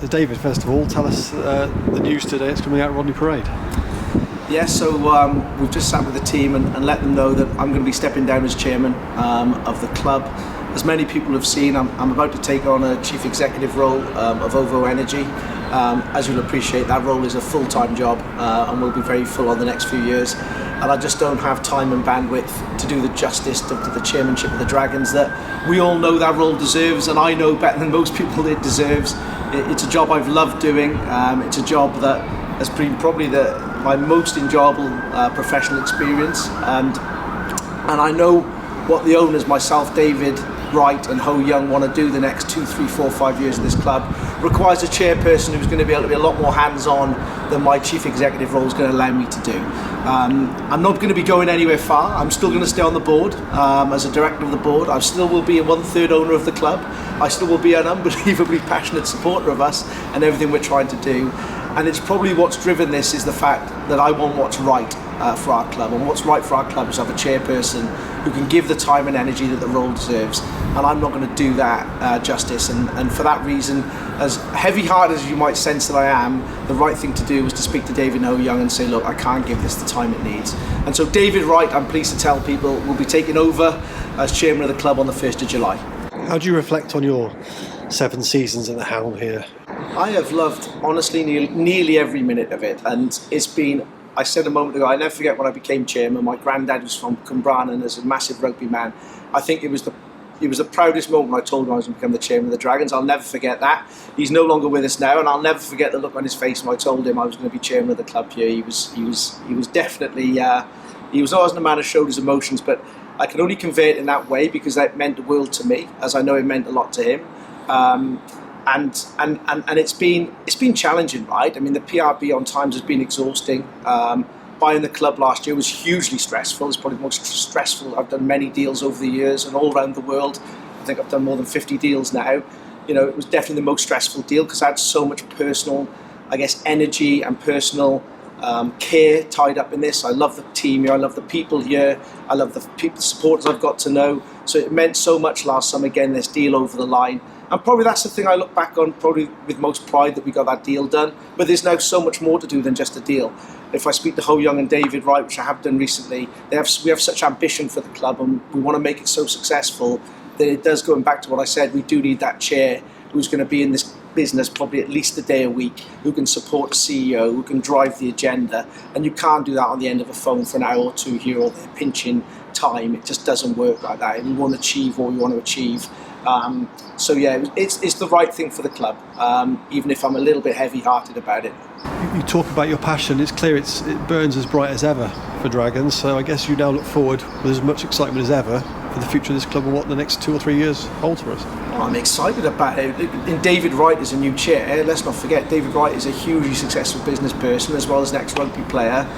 David, first of all, tell us the news today. It's coming out Rodney Parade. Yeah, so we've just sat with the team and let them know that I'm going to be stepping down as chairman of the club. As many people have seen, I'm about to take on a chief executive role of OVO Energy. As you'll appreciate, that role is a full-time job and will be very full on the next few years. And I just don't have time and bandwidth to do the justice to the chairmanship of the Dragons that we all know that role deserves, and I know better than most people it deserves. It's a job I've loved doing. It's a job that has been probably my most enjoyable professional experience, and I know what the owners, myself, David Wright and Ho Young, want to do the next 2, 3, 4, 5 years of this club. Requires a chairperson who's going to be able to be a lot more hands-on than my chief executive role is going to allow me to do. I'm not going to be going anywhere far. I'm still going to stay on the board as a director of the board. I still will be a 1/3 owner of the club. I still will be an unbelievably passionate supporter of us and everything we're trying to do. And it's probably what's driven this is the fact that I want what's right for our club, and what's right for our club is to have a chairperson who can give the time and energy that the role deserves, and I'm not going to do that justice, and for that reason, as heavy-hearted as you might sense that I am, the right thing to do was to speak to David and Ho Young and say, look, I can't give this the time it needs. And so David Wright, I'm pleased to tell people, will be taking over as chairman of the club on the 1st of July. How do you reflect on your 7 seasons at the helm here? I have loved, honestly, nearly every minute of it, and it's been, I said a moment ago, I never forget when I became chairman. My granddad was from Cumbranan and is a massive rugby man. I think it was the proudest moment when I told him I was going to become the chairman of the Dragons. I'll never forget that. He's no longer with us now, and I'll never forget the look on his face when I told him I was going to be chairman of the club here. He was definitely, he was always a man who showed his emotions, but I can only convey it in that way because that meant the world to me, as I know it meant a lot to him. And it's been challenging, right? I mean, the PRB on times has been exhausting. Buying the club last year was hugely stressful. It's probably the most stressful. I've done many deals over the years and all around the world. I think I've done more than 50 deals now. You know, it was definitely the most stressful deal because I had so much personal, I guess, energy and personal care tied up in this. I love the team here. I love the people here. I love the supporters I've got to know. So it meant so much last summer getting this deal over the line. And probably that's the thing I look back on probably with most pride, that we got that deal done. But there's now so much more to do than just a deal. If I speak to Ho Young and David Wright, which I have done recently, we have such ambition for the club, and we want to make it so successful that it does, going back to what I said, we do need that chair who's going to be in this business probably at least a day a week, who can support the CEO, who can drive the agenda. And you can't do that on the end of a phone for an hour or two here or there, pinching time. It just doesn't work like that. You want to achieve what you want to achieve. So yeah, it's the right thing for the club, even if I'm a little bit heavy-hearted about it. You talk about your passion. It's clear it burns as bright as ever for Dragons, so I guess you now look forward with as much excitement as ever for the future of this club and what the next 2 or 3 years hold for us. Oh, I'm excited about it. And David Wright is a new chair. Let's not forget, David Wright is a hugely successful business person as well as an ex-rugby player.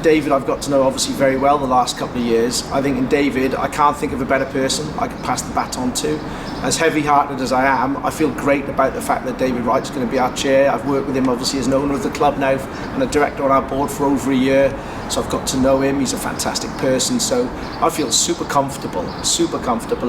David I've got to know obviously very well the last couple of years. I think in David, I can't think of a better person I could pass the baton to. As heavy-hearted as I am, I feel great about the fact that David Wright's going to be our chair. I've worked with him obviously as an owner of the club now and a director on our board for over a year, so I've got to know him. He's a fantastic person, so I feel super comfortable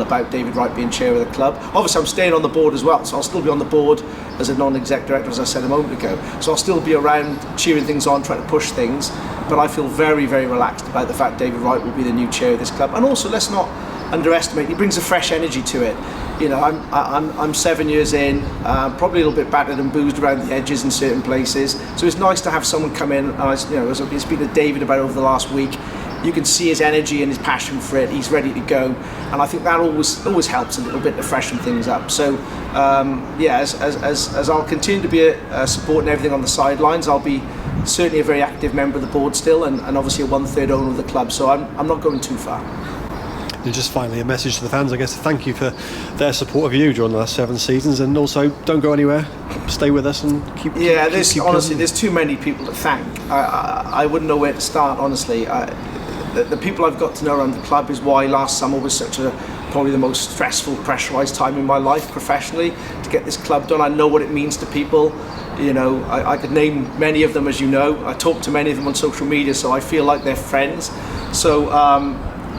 about David Wright being chair of the club. Obviously I'm staying on the board as well, so I'll still be on the board as a non-exec director, as I said a moment ago, so I'll still be around cheering things on, trying to push things, but I feel very, very relaxed about the fact David Wright will be the new chair of this club. And also, let's not underestimate, he brings a fresh energy to it. You know, I'm 7 years in, probably a little bit battered and boozed around the edges in certain places. So it's nice to have someone come in. As I've been speaking to David about over the last week, you can see his energy and his passion for it. He's ready to go, and I think that always helps a little bit to freshen things up. So as I'll continue to be supporting everything on the sidelines, I'll be certainly a very active member of the board still, and obviously a 1/3 owner of the club. So I'm not going too far. And just finally, a message to the fans, I guess, to thank you for their support of you during the last 7 seasons, and also don't go anywhere, stay with us and keep. Yeah, honestly, there's too many people to thank. I wouldn't know where to start, honestly. The people I've got to know around the club is why last summer was probably the most stressful, pressurised time in my life professionally to get this club done. I know what it means to people. You know, I could name many of them, as you know. I talk to many of them on social media, so I feel like they're friends. So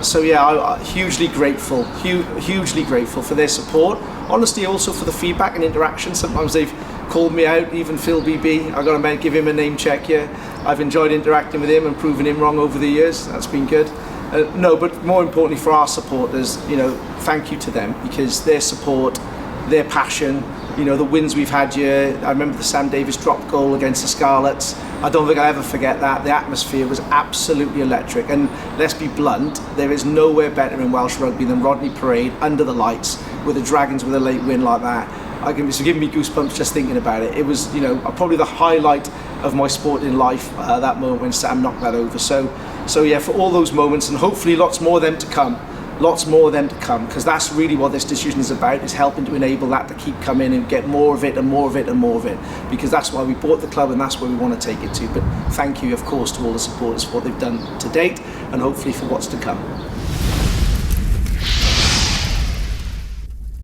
So yeah, I'm hugely grateful, hugely grateful for their support. Honestly, also for the feedback and interaction. Sometimes they've called me out, even Phil BB. I've got to give him a name check here. I've enjoyed interacting with him and proving him wrong over the years. That's been good. No, but more importantly for our supporters, you know, thank you to them, because their support, their passion, you know, the wins we've had here. I remember the Sam Davis drop goal against the Scarlets. I don't think I'll ever forget that. The atmosphere was absolutely electric, and let's be blunt, there is nowhere better in Welsh rugby than Rodney Parade under the lights with the Dragons with a late win like that. It's giving me goosebumps just thinking about it. It was, you know, probably the highlight of my sporting life, that moment when Sam knocked that over. So yeah, for all those moments, and hopefully lots more of them to come. Lots more of them to come, because that's really what this decision is about, is helping to enable that to keep coming and get more of it and more of it and more of it, because that's why we bought the club and that's where we want to take it to. But thank you, of course, to all the supporters for what they've done to date, and hopefully for what's to come.